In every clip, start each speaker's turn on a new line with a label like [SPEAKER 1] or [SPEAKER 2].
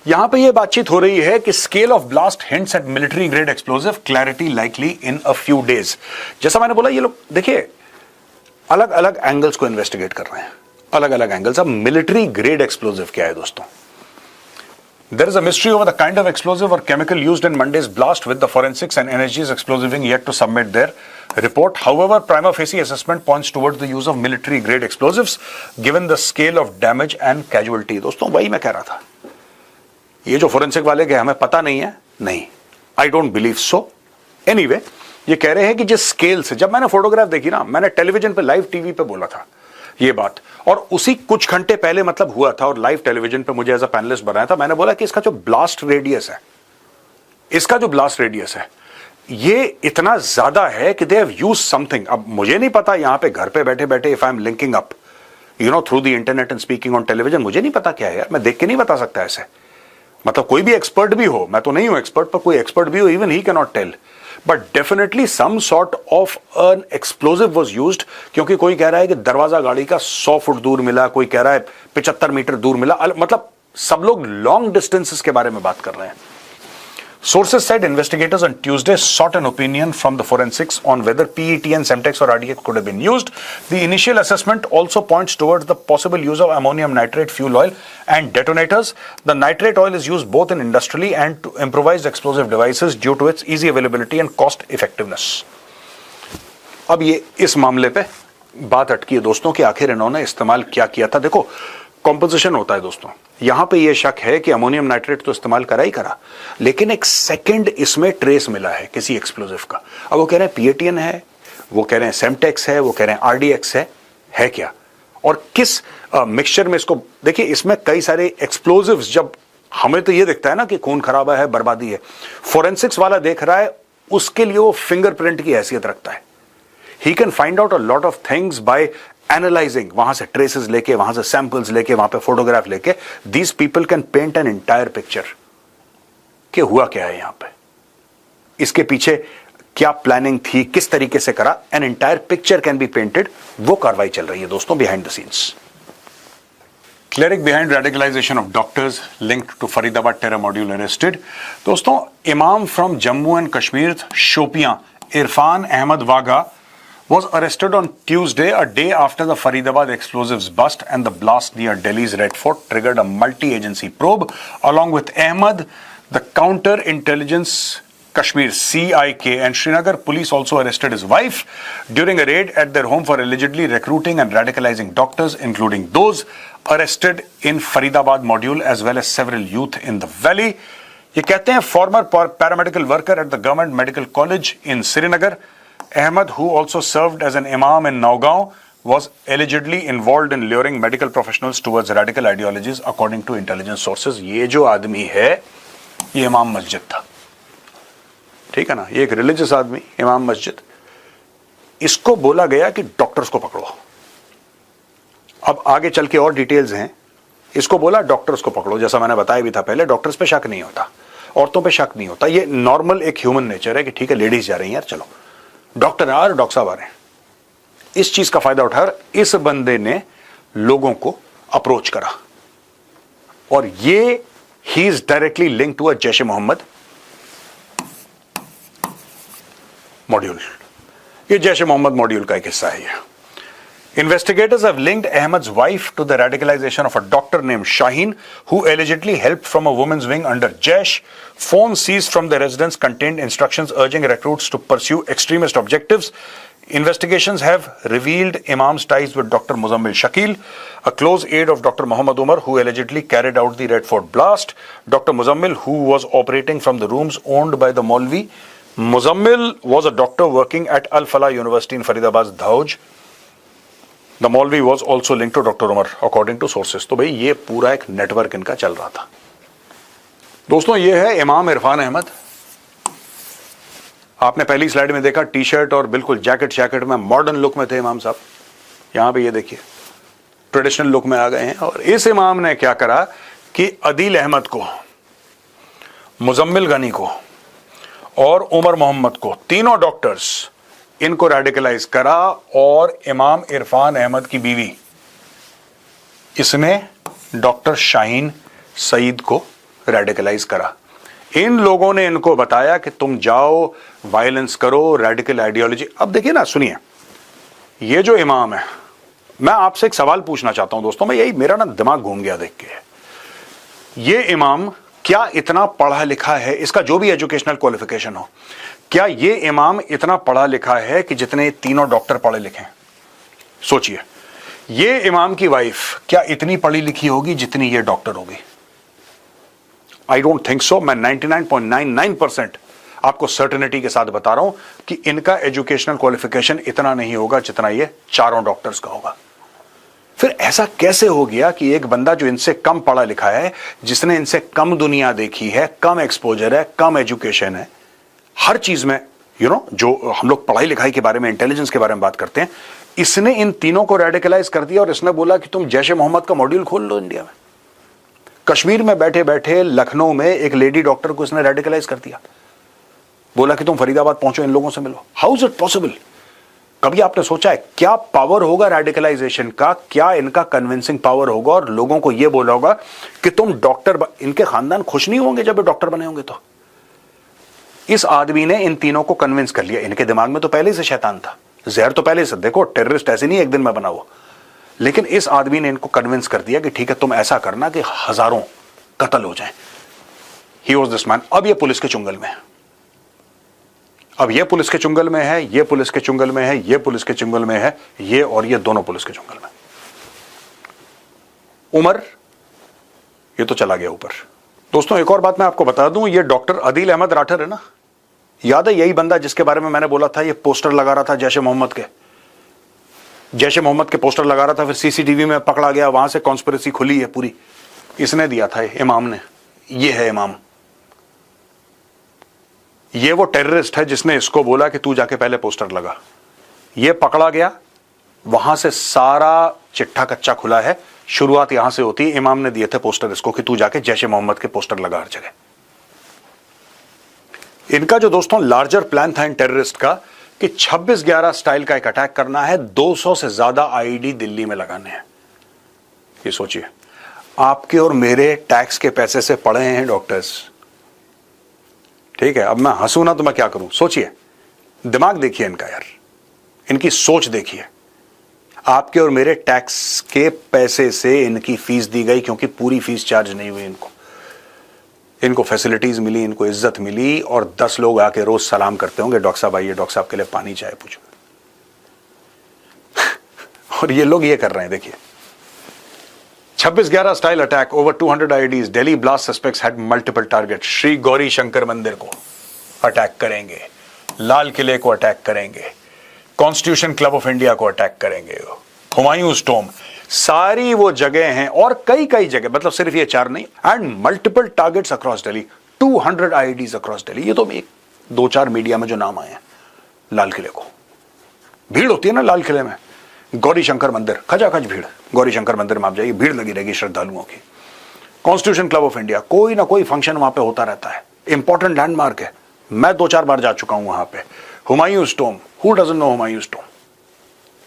[SPEAKER 1] यहां पे ये बातचीत हो रही है कि scale of blast hints at military grade explosive, clarity likely in a few days. जैसा मैंने बोला, ये लोग देखिए अलग अलग एंगल्स को इन्वेस्टिगेट कर रहे हैं, अलग अलग एंगल्स। अब मिलिट्री ग्रेड एक्सप्लोजिव क्या है दोस्तों? There is a mystery over the kind of explosive or chemical used in Monday's blast, with the forensics and NSG's explosiving yet to submit their report. However, prima facie assessment points towards the use of military grade explosives given the scale of damage and casualty. दोस्तों वही मैं कह रहा था, ये जो forensic वाले के हमें पता नहीं है, नहीं, I don't believe so. Anyway, ये कह रहे हैं कि जिस स्केल से, जब मैंने फोटोग्राफ देखी ना, मैंने टेलीविजन पे, लाइव टीवी पे बोला था ये बात, और उसी कुछ घंटे पहले मतलब हुआ था, और लाइव टेलीविजन पे मुझे एज अ पैनलिस्ट बनाया था। मैंने बोला कि इसका जो ब्लास्ट रेडियस है, इसका जो ब्लास्ट रेडियस है, ये इतना ज्यादा है कि दे हैव यूज्ड समथिंग। अब मुझे नहीं पता, यहां पे घर पे बैठे बैठे if I am linking up through the internet and speaking on television, मुझे नहीं पता क्या है यार, मैं देख के नहीं बता सकता ऐसे। मतलब कोई भी एक्सपर्ट भी हो, मैं तो नहीं हूं एक्सपर्ट, पर कोई एक्सपर्ट भी हो, even he can not tell, but definitely some sort of an explosive was used. क्योंकि कोई कह रहा है कि दरवाजा गाड़ी का 100 फुट दूर मिला, कोई कह रहा है 75 मीटर दूर मिला, मतलब सब लोग लॉन्ग डिस्टेंसेस के बारे में बात कर रहे हैं। Sources said investigators on Tuesday sought an opinion from the forensics on whether PET and Semtex or RDX could have been used. The initial assessment also points towards the possible use of ammonium nitrate fuel oil and detonators. The nitrate oil is used both in industrially and to improvised explosive devices due to its easy availability and cost effectiveness. अब ये इस मामले पे बात अटकी है दोस्तों कि आखिर इन्होंने इस्तेमाल क्या किया था। देखो, कॉम्पोजिशन होता है दोस्तों, यहां पे ये शक है कि अमोनियम नाइट्रेट तो इस्तेमाल करा ही करा, लेकिन एक सेकंड इसमें ट्रेस मिला है किसी एक्सप्लोजिव का। अब वो कह रहे हैं पीएटीएन है, वो कह रहे हैं सेमटेक्स है, वो कह रहे हैं आरडीएक्स है क्या, और किस मिक्सचर में इसको। देखिए, इसमें कई सारे एक्सप्लोजिव्स, जब हमें तो ये दिखता है ना कि खून खराबा है, बर्बादी है, फोरेंसिक्स वाला देख रहा है, उसके लिए वो फिंगरप्रिंट की हैसियत रखता है। He can find out a lot of things by analysing, वहां से ट्रेसेस लेके, वहां से सैंपल्स लेके, वहां पे फोटोग्राफ लेके, these people can paint an entire picture कि हुआ क्या है यहां पे, इसके पीछे क्या प्लानिंग थी, किस तरीके से करा, an entire picture can be painted. वो कार्रवाई चल रही है दोस्तों behind the scenes. Cleric behind radicalisation of doctors linked to Faridabad terror module arrested. दोस्तों, imam from Jammu and Kashmir Shopian Irfan Ahmad Wagha was arrested on Tuesday, a day after the Faridabad explosives bust and the blast near Delhi's Red Fort triggered a multi-agency probe. Along with Ahmed, the Counter-Intelligence Kashmir CIK and Srinagar police also arrested his wife during a raid at their home for allegedly recruiting and radicalizing doctors, including those arrested in Faridabad module as well as several youth in the valley. ये कहते हैं former paramedical worker at the Government Medical College in Srinagar, Ahmed, who also served as an imam in Naugaon, was allegedly involved in luring medical professionals towards radical ideologies, according to intelligence sources. ये जो आदमी है, ये इमाम मस्जिद था, ठीक है ना, ये एक रिलीजियस आदमी, इमाम मस्जिद। इसको बोला गया कि डॉक्टर्स को पकड़ो। अब आगे चल के और डिटेल्स हैं। इसको बोला डॉक्टर्स को पकड़ो, जैसा मैंने बताया भी था पहले, डॉक्टर्स पे शक नहीं होता, औरतों पे शक नहीं होता, ये नॉर्मल एक ह्यूमन नेचर है कि ठीक है लेडीज जा रही हैं यार, चलो डॉक्टर आ रहे, डॉक्टर साहब आ रहे हैं। इस चीज का फायदा उठाकर इस बंदे ने लोगों को अप्रोच करा, और ये ही is directly link to a Jaish e Mohammed module. ये जैश ए मोहम्मद मॉड्यूल का एक हिस्सा है ये। Investigators have linked Ahmed's wife to the radicalization of a doctor named Shaheen, who allegedly helped from a women's wing under Jaish. Phones seized from the residence contained instructions urging recruits to pursue extremist objectives. Investigations have revealed Imam's ties with Dr. Muzammil Shakil, a close aide of Dr. Muhammad Umar, who allegedly carried out the Red Fort blast. Dr. Muzammil, who was operating from the rooms owned by the Maulvi. Muzammil was a doctor working at Al Falah University in Faridabad's Dhauj. The Maulvi was also linked to Dr. Umar, according to sources. तो भाई ये पूरा एक network इनका चल रहा था दोस्तों। ये है इमाम इरफान अहमद। आपने पहली स्लाइड में देखा, टी शर्ट और बिल्कुल जैकेट में मॉडर्न लुक में थे इमाम साहब। यहां पे ये देखिए ट्रेडिशनल लुक में आ गए हैं। और इस इमाम ने क्या करा कि अदील अहमद को, मुजम्मिल गनी को और उमर मोहम्मद को, तीनों डॉक्टर्स, इनको रेडिकलाइज करा। और इमाम इरफान अहमद की बीवी, इसने डॉक्टर शाहीन सईद को रेडिकलाइज करा। इन लोगों ने इनको बताया कि तुम जाओ वायलेंस करो, रेडिकल आइडियोलॉजी। अब देखिए ना, सुनिए, ये जो इमाम है, मैं आपसे एक सवाल पूछना चाहता हूं दोस्तों, मैं यही, मेरा ना दिमाग घूम गया देख के। ये इमाम क्या इतना पढ़ा लिखा है, इसका जो भी एजुकेशनल क्वालिफिकेशन हो, क्या ये इमाम इतना पढ़ा लिखा है कि जितने तीनों डॉक्टर पढ़े लिखे हैं? सोचिए, ये इमाम की वाइफ क्या इतनी पढ़ी लिखी होगी जितनी ये डॉक्टर होगी? I don't think so. मैं 99.99% आपको सर्टेनिटी के साथ बता रहा हूं कि इनका एजुकेशनल क्वालिफिकेशन इतना नहीं होगा जितना ये चारों डॉक्टर्स का होगा। फिर ऐसा कैसे हो गया कि एक बंदा जो इनसे कम पढ़ा लिखा है, जिसने इनसे कम दुनिया देखी है, कम एक्सपोजर है, कम एजुकेशन है, हर चीज में जो हम लोग पढ़ाई लिखाई के बारे में, इंटेलिजेंस के बारे में बात करते हैं, इसने इन तीनों को रेडिकलाइज कर दिया और इसने बोला कि तुम जैश ए मोहम्मद का मॉड्यूल खोल लो इंडिया में। कश्मीर में बैठे बैठे लखनऊ में एक लेडी डॉक्टर को इसने रेडिकलाइज कर दिया, बोला कि तुम फरीदाबाद पहुंचो, इन लोगों से मिलो। How is it possible? कभी आपने सोचा है क्या पावर होगा रेडिकलाइजेशन का, क्या इनका कन्विंसिंग पावर होगा? और लोगों को यह बोला होगा कि तुम डॉक्टर, इनके खानदान खुश नहीं होंगे जब डॉक्टर बने होंगे। तो इस आदमी ने इन तीनों को कन्विंस कर लिया। इनके दिमाग में तो पहले से शैतान था, जहर तो पहले से, देखो टेररिस्ट ऐसे नहीं एक दिन में बना हुआ, लेकिन इस आदमी ने इनको कन्विंस कर दिया कि ठीक है तुम ऐसा करना कि हजारों कत्ल हो जाएं। He was this man. अब ये पुलिस के चुंगल में है, अब ये पुलिस के चुंगल में है, ये पुलिस के चुंगल में है, ये पुलिस के चुंगल में है, ये और ये दोनों पुलिस के चुंगल में। उमर ये तो चला गया ऊपर। दोस्तों एक और बात मैं आपको बता दूं, ये डॉक्टर अदील अहमद राठर है ना, याद है यही बंदा जिसके बारे में मैंने बोला था ये पोस्टर लगा रहा था जैश ए मोहम्मद के, जैश ए मोहम्मद के पोस्टर लगा रहा था, फिर सीसीटीवी में पकड़ा गया, वहां से कॉन्स्पिरेसी खुली है पूरी, इसने दिया था इमाम ने। ये है इमाम, ये वो टेररिस्ट है जिसने इसको बोला कि तू जाके पहले पोस्टर लगा। ये पकड़ा गया, वहां से सारा चिट्ठा कच्चा खुला है, शुरुआत यहां से होती है। इमाम ने दिए थे पोस्टर इसको कि तू जाके जैश ए मोहम्मद के पोस्टर लगा हर जगह। इनका जो दोस्तों लार्जर प्लान था इन टेररिस्ट का कि 26/11 स्टाइल का एक अटैक करना है, 200 से ज्यादा आईडी दिल्ली में लगाने हैं। ये सोचिए, आपके और मेरे टैक्स के पैसे से पढ़े हैं डॉक्टर्स, ठीक है। अब मैं हंसू ना तो मैं क्या करूं? सोचिए, दिमाग देखिए इनका यार, इनकी सोच देखिए। आपके और मेरे टैक्स के पैसे से इनकी फीस दी गई, क्योंकि पूरी फीस चार्ज नहीं हुई इनको फैसिलिटीज मिली, इनको इज्जत मिली, और 10 लोग आके रोज सलाम करते होंगे, डॉक्टर साहब आइए, डॉक्टर साहब के लिए पानी चाय पूछो। और ये लोग ये कर रहे हैं, देखिए 26/11 style attack, over 200 IEDs, Delhi blast suspects had multiple target. Shri Gauri Shankar Mandir को अटैक करेंगे, लाल किले को अटैक करेंगे, कॉन्स्टिट्यूशन क्लब ऑफ इंडिया को अटैक करेंगे, हुमायूंस टॉम्ब, सारी वो जगह हैं, और कई कई जगह, मतलब सिर्फ ये 4 नहीं, and multiple targets across Delhi, 200 IEDs across Delhi. ये तो एक 2-4 मीडिया में जो नाम आए हैं। लाल किले को भीड़ होती है ना, लाल किले में, गौरी शंकर मंदिर, खचाखच भीड़, गौरी शंकर मंदिर में आप जाइए, भीड़ लगी रहेगी श्रद्धालुओं की। कॉन्स्टिट्यूशन क्लब ऑफ इंडिया, कोई ना कोई फंक्शन वहां पे होता रहता है, इंपॉर्टेंट लैंडमार्क है, मैं 2-4 बार जा चुका हूं वहां पे। Humayun's tomb, who doesn't know Humayun's tomb?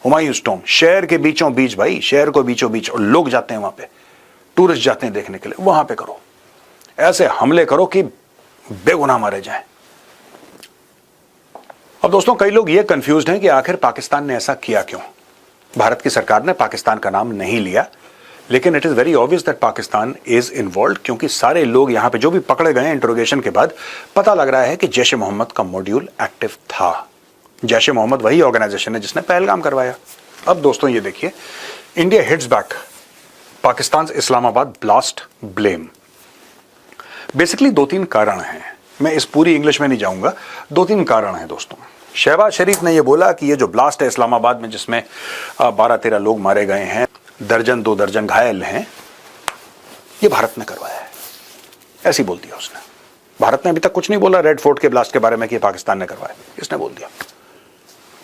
[SPEAKER 1] Humayun's tomb शहर के बीचों बीच, भाई शहर को बीचों बीच, और लोग जाते हैं वहां पे, टूरिस्ट जाते हैं देखने के लिए, वहां पे करो, ऐसे हमले करो कि बेगुनाह मारे जाएं। अब दोस्तों कई लोग ये कंफ्यूज्ड हैं कि आखिर पाकिस्तान ने ऐसा किया क्यों। भारत की सरकार ने पाकिस्तान का नाम नहीं लिया, लेकिन it is very obvious that Pakistan is involved, क्योंकि सारे लोग यहां पे जो भी पकड़े गए इंट्रोगेशन के बाद पता लग रहा है कि जैश ए मोहम्मद का मॉड्यूल एक्टिव था। जैश ए मोहम्मद वही ऑर्गेनाइजेशन है जिसने पहलगाम करवाया। अब दोस्तों ये देखिए, India hits back Pakistan Islamabad blast blame. Basically 2-3 कारण हैं, मैं इस पूरी इंग्लिश में नहीं जाऊंगा, 2-3 कारण हैं दोस्तों। शहबाज शरीफ ने यह बोला कि ये जो ब्लास्ट है इस्लामाबाद में, जिसमें 12-13 लोग मारे गए हैं, 1-2 दर्जन घायल हैं, ये भारत ने करवाया है, ऐसी बोल दिया उसने। भारत ने अभी तक कुछ नहीं बोला रेड फोर्ट के ब्लास्ट के बारे में कि पाकिस्तान ने करवाया, इसने बोल दिया।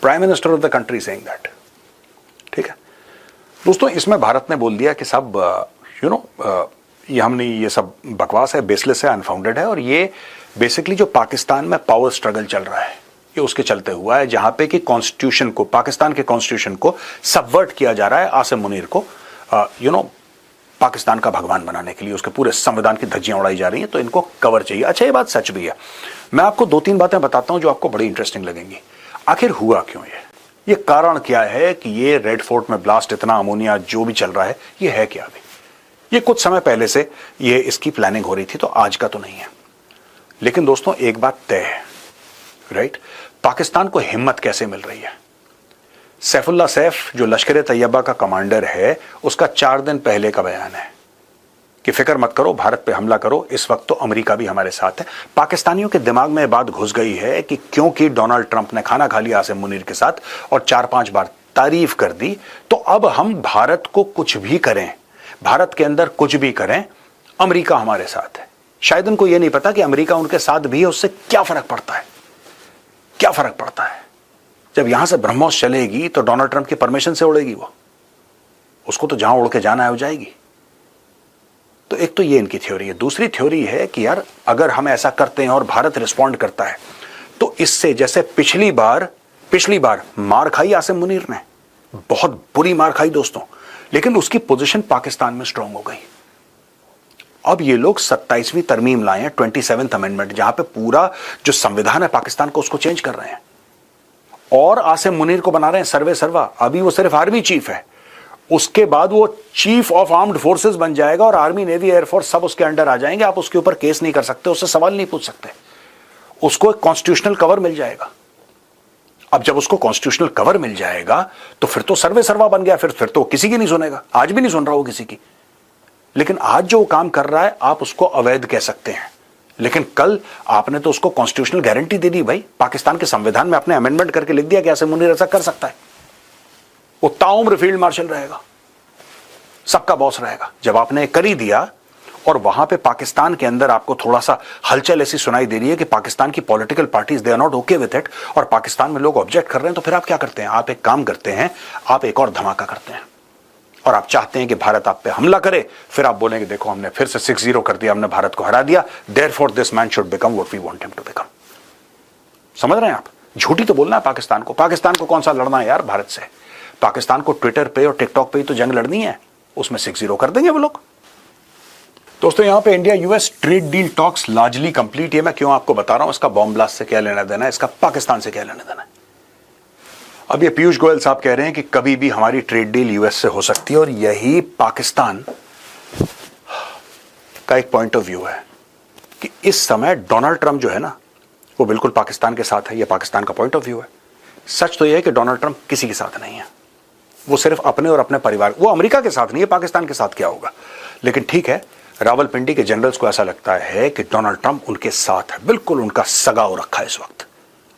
[SPEAKER 1] Prime minister of the country saying that, ठीक है दोस्तों। इसमें भारत ने बोल दिया कि सब ये हमने, ये सब बकवास है, बेसलेस है, अनफाउंडेड है, और ये बेसिकली जो पाकिस्तान में पावर स्ट्रगल चल रहा है ये उसके चलते हुआ है, जहां पे कि कॉन्स्टिट्यूशन को, पाकिस्तान के कॉन्स्टिट्यूशन को सबवर्ट किया जा रहा है। आसिम मुनीर को पाकिस्तान का भगवान बनाने के लिए, उसके पूरे संविधान की धज्जियां उड़ाई जा रही हैं, तो इनको कवर चाहिए। अच्छा, ये बात सच भी है। मैं आपको 2-3 बातें बताता हूं जो आपको बड़ी इंटरेस्टिंग लगेंगी। आखिर हुआ क्यों ये कारण क्या है कि ये रेड फोर्ट में ब्लास्ट, इतना अमोनिया जो भी चल रहा है, ये है क्या? अभी ये कुछ समय पहले से ये इसकी प्लानिंग हो रही थी, तो आज का तो नहीं है। लेकिन दोस्तों एक बात तय है, राइट? पाकिस्तान को हिम्मत कैसे मिल रही है? सैफुल्ला सैफ जो लश्कर तैयबा का कमांडर है, उसका 4 दिन पहले का बयान है कि फिक्र मत करो, भारत पे हमला करो, इस वक्त तो अमेरिका भी हमारे साथ है। पाकिस्तानियों के दिमाग में बात घुस गई है कि क्योंकि डोनाल्ड ट्रंप ने खाना खा लिया आसिम मुनीर के साथ और 4-5 बार तारीफ कर दी, तो अब हम भारत को कुछ भी करें, भारत के अंदर कुछ भी करें, अमेरिका हमारे साथ है। शायद उनको यह नहीं पता कि अमेरिका उनके साथ भी है, उससे क्या फर्क पड़ता है? क्या फर्क पड़ता है? जब यहां से ब्रह्मोस चलेगी तो डोनाल्ड ट्रंप की परमिशन से उड़ेगी, वो उसको तो जहां उड़ के जाना है वो जाएगी। तो एक तो ये इनकी थ्योरी है। दूसरी थ्योरी है कि यार अगर हम ऐसा करते हैं और भारत रिस्पॉन्ड करता है, तो इससे जैसे पिछली बार मार खाई आसिम मुनीर ने, बहुत बुरी मार खाई दोस्तों, लेकिन उसकी पोजीशन पाकिस्तान में स्ट्रांग हो गई। अब ये लोग 27वीं तरमीम लाए हैं, 27th अमेंडमेंट, जहां पे पूरा जो संविधान है पाकिस्तान को, उसको चेंज कर रहे हैं और आसिम मुनीर को बना रहे हैं सर्वे सर्वा। अभी वो सिर्फ आर्मी चीफ है, उसके बाद वो चीफ ऑफ आर्म्ड फोर्सेस बन जाएगा और आर्मी, नेवी, एयरफोर्स सब उसके अंडर आ जाएंगे। आप उसके ऊपर केस नहीं कर सकते, उससे सवाल नहीं पूछ सकते, उसको एक कॉन्स्टिट्यूशनल कवर मिल जाएगा। अब जब उसको कॉन्स्टिट्यूशनल कवर मिल जाएगा तो फिर तो सर्वे सर्वा बन गया, फिर तो किसी की नहीं सुनेगा। आज भी नहीं सुन रहा वो किसी की, लेकिन आज जो काम कर रहा है आप उसको अवैध कह सकते हैं, लेकिन कल आपने तो उसको कॉन्स्टिट्यूशनल गारंटी दे दी। भाई पाकिस्तान के संविधान में आपने अमेंडमेंट करके लिख दिया कि आसिम मुनीर ऐसा कर सकता है, वो ताउम्र फील्ड मार्शल रहेगा, सबका बॉस रहेगा। जब आपने कर ही दिया और वहां पे पाकिस्तान के अंदर आपको थोड़ा सा हलचल ऐसी सुनाई दे रही है कि पाकिस्तान की political parties they are not okay with it और पाकिस्तान में लोग ऑब्जेक्ट कर रहे हैं, तो फिर आप क्या करते हैं? आप एक काम करते हैं, आप एक और धमाका करते हैं और आप चाहते हैं कि भारत आप पे हमला करे। फिर आप बोलेंगे देखो हमने फिर से 6-0 कर दिया, हमने भारत को हरा दिया, therefore this man should become what we want him to become. समझ रहे हैं आप? झूठी तो बोलना है पाकिस्तान को। पाकिस्तान को कौन सा लड़ना है यार भारत से? पाकिस्तान को ट्विटर पे और टिकटॉक पे ही तो जंग लड़नी है, उसमें 6-0 कर देंगे वो लोग। दोस्तों यहां पे India US trade deal talks largely complete. ये मैं क्यों आपको बता रहा हूं, इसका बॉम्ब ब्लास्ट से क्या लेना देना है, इसका पाकिस्तान से क्या लेना देना है। अब ये पीयूष गोयल साहब कह रहे हैं कि कभी भी हमारी ट्रेड डील यूएस से हो सकती है और यही पाकिस्तान का एक पॉइंट ऑफ व्यू है कि इस समय डोनाल्ड ट्रंप जो है ना, वो बिल्कुल पाकिस्तान के साथ है। यह पाकिस्तान का पॉइंट ऑफ व्यू है। सच तो यह है कि डोनाल्ड ट्रंप किसी के साथ नहीं है, वो सिर्फ अपने और अपने परिवार, वो अमेरिका के साथ नहीं है, पाकिस्तान के साथ क्या होगा। लेकिन ठीक है, रावलपिंडी के जनरल्स को ऐसा लगता है कि डोनाल्ड ट्रंप उनके साथ है, बिल्कुल उनका सगा हो रखा है इस वक्त,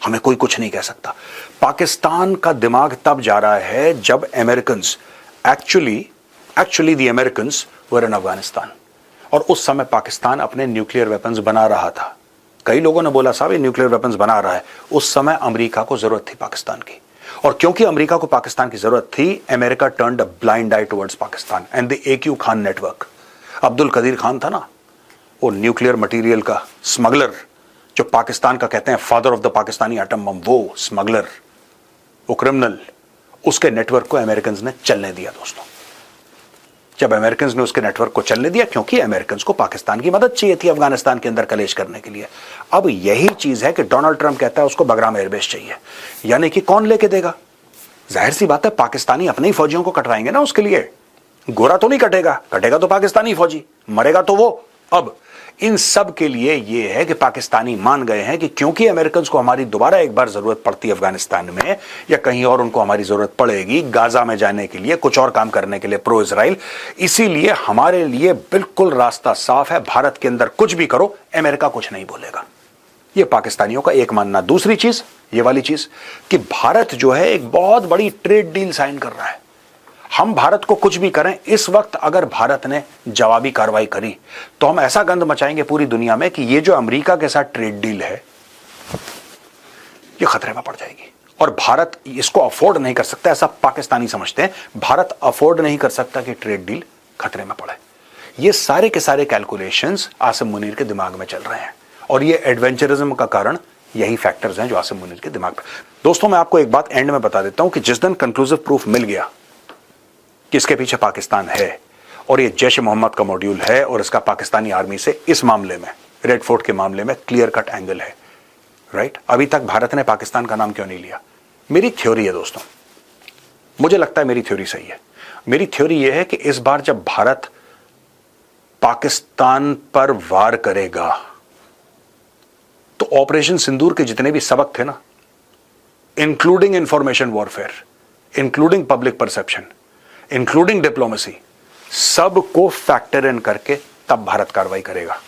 [SPEAKER 1] हमें कोई कुछ नहीं कह सकता। पाकिस्तान का दिमाग तब जा रहा है जब अमेरिकन्स एक्चुअली द अमेरिकन्स वर इन अफगानिस्तान, और उस समय पाकिस्तान अपने न्यूक्लियर वेपन्स बना रहा था। कई लोगों ने बोला साहब ये न्यूक्लियर वेपन्स बना रहा है, उस समय अमेरिका को जरूरत थी पाकिस्तान की, और क्योंकि अमेरिका को पाकिस्तान की जरूरत थी, America turned a blind eye towards Pakistan and the AQ Khan network. Abdul Qadeer Khan था ना, वो न्यूक्लियर मटेरियल का स्मगलर, जो पाकिस्तान का कहते हैं father of the Pakistani atom bomb, वो स्मगलर, वो क्रिमिनल, उसके नेटवर्क को अमेरिकन ने चलने दिया दोस्तों। जब अमेरिकन ने उसके नेटवर्क को चलने दिया, क्योंकि अमेरिकन को पाकिस्तान की मदद चाहिए थी अफगानिस्तान के अंदर कलेश करने के लिए। अब यही चीज है कि डोनाल्ड ट्रंप कहता है उसको बगराम एयरबेस चाहिए, यानी कि कौन लेके देगा? जाहिर सी बात है पाकिस्तानी अपने ही फौजियों को कटवाएंगे ना उसके लिए। गोरा तो नहीं कटेगा, कटेगा तो पाकिस्तानी फौजी, मरेगा तो वो। अब इन सब के लिए यह है कि पाकिस्तानी मान गए हैं कि क्योंकि अमेरिकन को हमारी दोबारा एक बार जरूरत पड़ती है अफगानिस्तान में या कहीं और उनको हमारी जरूरत पड़ेगी गाजा में जाने के लिए, कुछ और काम करने के लिए प्रो इजराइल, इसीलिए हमारे लिए बिल्कुल रास्ता साफ है, भारत के अंदर कुछ भी करो अमेरिका कुछ नहीं बोलेगा। यह पाकिस्तानियों का एक मानना। दूसरी चीज ये वाली चीज कि भारत जो है एक बहुत बड़ी ट्रेड डील साइन कर रहा है। हम भारत को कुछ भी करें, इस वक्त अगर भारत ने जवाबी कार्रवाई करी तो हम ऐसा गंद मचाएंगे पूरी दुनिया में कि ये जो अमेरिका के साथ ट्रेड डील है ये खतरे में पड़ जाएगी, और भारत इसको अफोर्ड नहीं कर सकता, ऐसा पाकिस्तानी समझते हैं। भारत अफोर्ड नहीं कर सकता कि ट्रेड डील खतरे में पड़े। ये सारे के सारे कैलकुलेशंस आसिम मुनीर के दिमाग में चल रहे हैं, और ये एडवेंचरिज्म का कारण यही फैक्टर्स हैं जो आसिम मुनीर के दिमाग में। दोस्तों मैं आपको एक बात एंड में बता देता हूं कि जिस दिन कंक्लूसिव प्रूफ मिल गया कि इसके पीछे पाकिस्तान है और ये जैश ए मोहम्मद का मॉड्यूल है और इसका पाकिस्तानी आर्मी से इस मामले में, रेड फोर्ट के मामले में क्लियर कट एंगल है, राइट? अभी तक भारत ने पाकिस्तान का नाम क्यों नहीं लिया? मेरी थ्योरी है दोस्तों, मुझे लगता है मेरी थ्योरी सही है। मेरी थ्योरी यह है कि इस बार जब भारत पाकिस्तान पर वार करेगा तो ऑपरेशन सिंदूर के जितने भी सबक थे ना, including information warfare, including public perception, including diplomacy, सबको फैक्टर इन करके तब भारत कार्रवाई करेगा।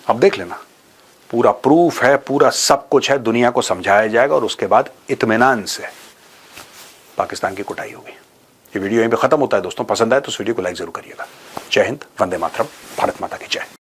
[SPEAKER 1] अब देख लेना, पूरा प्रूफ है, पूरा सब कुछ है, दुनिया को समझाया जाएगा और उसके बाद इत्मीनान से पाकिस्तान की कुटाई होगी। ये वीडियो यहीं पे खत्म होता है दोस्तों। पसंद आए तो इस वीडियो को लाइक जरूर करिएगा। जय हिंद, वंदे मातरम, भारत माता की जय।